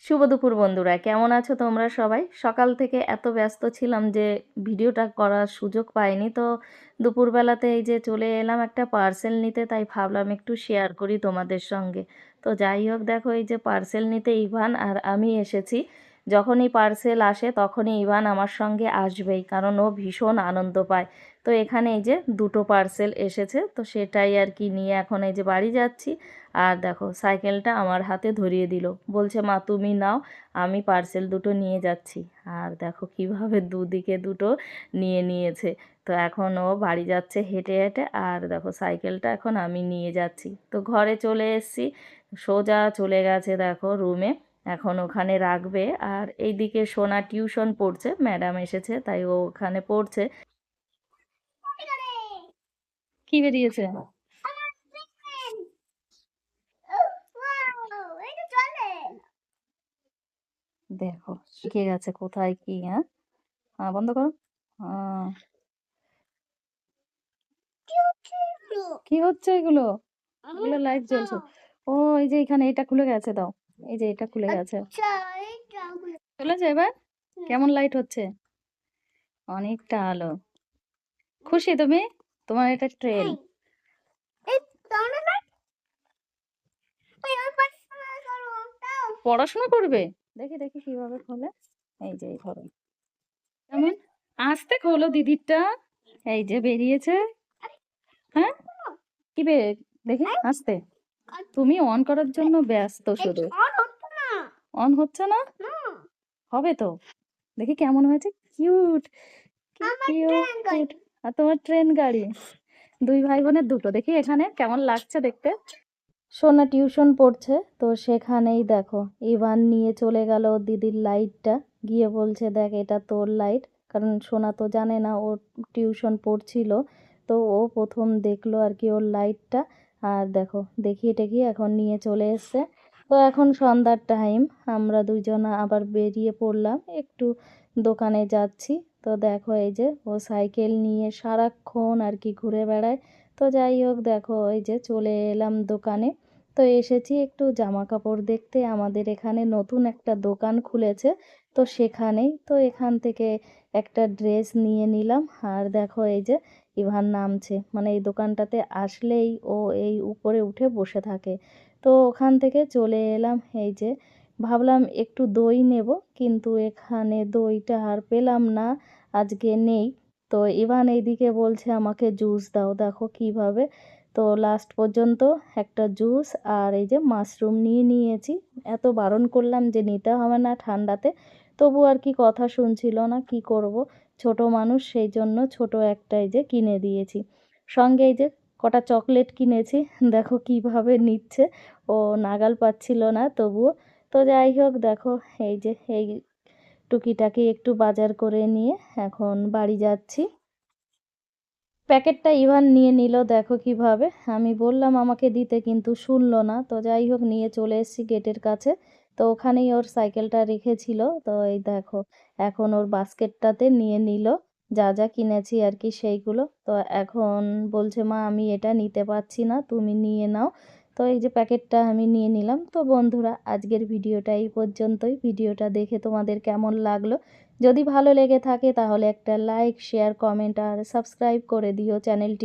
শুভ দুপুর বন্ধুরা, কেমন আছো তোমরা সবাই? সকাল থেকে এত ব্যস্ত ছিলাম যে ভিডিওটা করার সুযোগ পাইনি। তো দুপুরবেলাতে এই যে চলে এলাম একটা পার্সেল নিতে, তাই ভাবলাম একটু শেয়ার করি তোমাদের সঙ্গে। তো যাই হোক, দেখো এই যে পার্সেল নিতে ইভান আর আমি এসেছি। যখনই পার্সেল আসে তখনই ইভান আমার সঙ্গে আসবেই, কারণ ও ভীষণ আনন্দ পায়। তো এখানে এই যে দুটো পার্সেল এসেছে, তো সেটাই আর কি নিয়ে এখন এই যে বাড়ি যাচ্ছি। আর দেখো সাইকেলটা আমার হাতে ধরিয়ে দিল, বলছে মা তুমি নাও, আমি পার্সেল দুটো নিয়ে যাচ্ছি। আর দেখো কিভাবে দুদিকে দুটো নিয়ে নিয়েছে। তো এখন ও বাড়ি যাচ্ছে হেঁটে হেঁটে, আর দেখো সাইকেলটা এখন আমি নিয়ে যাচ্ছি। তো ঘরে চলে এসেছি, সোজা চলে গেছে দেখো রুমে, এখন ওখানে রাখবে। আর এইদিকে সোনা টিউশন পড়ছে, ম্যাডাম এসেছে তাই ও ওখানে পড়ছে। কি বেরিয়েছে? দেখো শিখে গেছে কোথায় কি। হ্যাঁ, হ্যাঁ বন্ধ করো। আহ, কি হচ্ছে এগুলো? এগুলো লাইট জ্বলছে। ও, এই যে এখানে এটা খুলে গেছে, দাও। এই যে এটা খুলে গেছে। চলেছে এবার? কেমন লাইট হচ্ছে? অনেকটা আলো। খুশি তুমি? তোমার এটা ট্রেন। পড়াশোনা করবে? দেখি দেখি কিভাবে খোলে। এই যে এইভাবে। কেমন আস্তে খোলো দিদিরটা। এই যে বেরিয়েছে। হ্যাঁ, কি বে, দেখি আস্তে। তুমি অন করার জন্য ব্যস্ত শুধু। অন হচ্ছে না? হবে তো। দেখি কেমন হয়েছে। কিউট, কি কিউট। আর তোমার ট্রেন গাড়ি। দুই ভাই বোনের দুটো। দেখি এখানে কেমন লাগছে দেখতে। সোনা টিউশন পড়ছে, তো সেখানেই দেখো ইভান নিয়ে চলে গেল ওর দিদির লাইটটা, গিয়ে বলছে দেখ এটা তোর লাইট। কারণ সোনা তো জানে না ও টিউশন পড়ছিল, তো ও প্রথম দেখলো আর কি ওর লাইটটা। আর দেখো দেখিয়ে টেকিয়ে এখন নিয়ে চলে এসছে। তো এখন সন্ধ্যার টাইম, আমরা দুইজনা আবার বেরিয়ে পড়লাম, একটু দোকানে যাচ্ছি। তো দেখো এই যে ও সাইকেল নিয়ে সারাক্ষণ আর কি ঘুরে বেড়ায়। তো যাই হোক, দেখো এই যে চলে এলাম দোকানে। তো এসেছি একটু জামা কাপড় দেখতে, আমাদের এখানে নতুন একটা দোকান খুলেছে। তো সেখানেই তো এখান থেকে একটা ড্রেস নিয়ে নিলাম। আর দেখো এই যে ইভান নামছে, মানে এই দোকানটাতে আসলেই ও এই উপরে উঠে বসে থাকে। তো ওখান থেকে চলে এলাম এই যে, ভাবলাম একটু দই নেব, কিন্তু এখানে দইটা আর পেলাম না, আজকে নেই। তো ইভান এইদিকে বলছে আমাকে জুস দাও, দেখো কিভাবে। তো লাস্ট পর্যন্ত একটা জুস আর এই যে মাশরুম নিয়ে নিয়েছি। এত বারণ করলাম যে নিতে হবে না ঠান্ডাতে, তবু আর কি কথা শুনছিল না, কি করব। ছোট মানুষ, সেই জন্য ছোট একটা এই যে কিনে দিয়েছি। সঙ্গে এই যে কটা চকলেট কিনেছি। দেখো কিভাবে নিচ্ছে, ও নাগাল পাচ্ছিল না তবুও। তো যাই হোক, দেখো এই যে এই টুকিটাকি একটু বাজার করে নিয়ে এখন বাড়ি যাচ্ছি। প্যাকেটটা ইভান নিয়ে নিল, দেখো কিভাবে। আমি বললাম আমাকে দিতে, কিন্তু শুনলো না। তো যাই হোক, নিয়ে চলে এসেছি গেটের কাছে। তো ওখানেই ওর সাইকেলটা রেখেছিল। তো এই দেখো এখন ওর বাস্কেটটাতে নিয়ে নিল যা যা কিনেছি আর কি সেইগুলো। তো এখন বলছে মা আমি এটা নিতে পারছি না, তুমি নিয়ে নাও। তো এই যে প্যাকেটটা আমি নিয়ে নিলাম। তো বন্ধুরা, আজকের ভিডিওটা এই পর্যন্তই। ভিডিওটা দেখে তোমাদের কেমন লাগলো? যদি ভালো লেগে থাকে তাহলে একটা লাইক, শেয়ার, কমেন্ট আর সাবস্ক্রাইব করে দিও চ্যানেলটি।